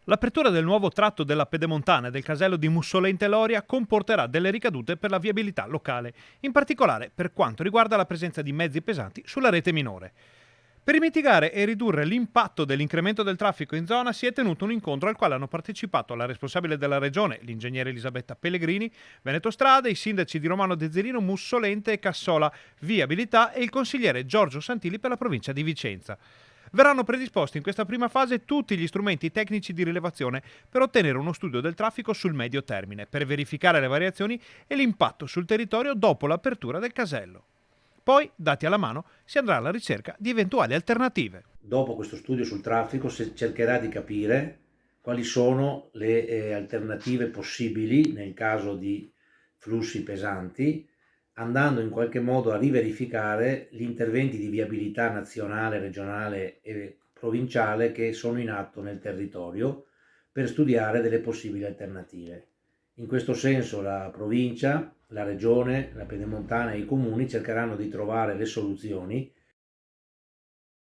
L'apertura del nuovo tratto della Pedemontana e del casello di Mussolente Loria comporterà delle ricadute per la viabilità locale, in particolare per quanto riguarda la presenza di mezzi pesanti sulla rete minore. Per mitigare e ridurre l'impatto dell'incremento del traffico in zona si è tenuto un incontro al quale hanno partecipato la responsabile della regione, l'ingegnere Elisabetta Pellegrini, Veneto Strade, i sindaci di Romano Dezzelino, Mussolente e Cassola Viabilità e il consigliere Giorgio Santilli per la provincia di Vicenza. Verranno predisposti in questa prima fase tutti gli strumenti tecnici di rilevazione per ottenere uno studio del traffico sul medio termine, per verificare le variazioni e l'impatto sul territorio dopo l'apertura del casello. Poi, dati alla mano, si andrà alla ricerca di eventuali alternative. Dopo questo studio sul traffico si cercherà di capire quali sono le alternative possibili nel caso di flussi pesanti, andando in qualche modo a riverificare gli interventi di viabilità nazionale, regionale e provinciale che sono in atto nel territorio per studiare delle possibili alternative. In questo senso la provincia, la regione, la pedemontana e i comuni cercheranno di trovare le soluzioni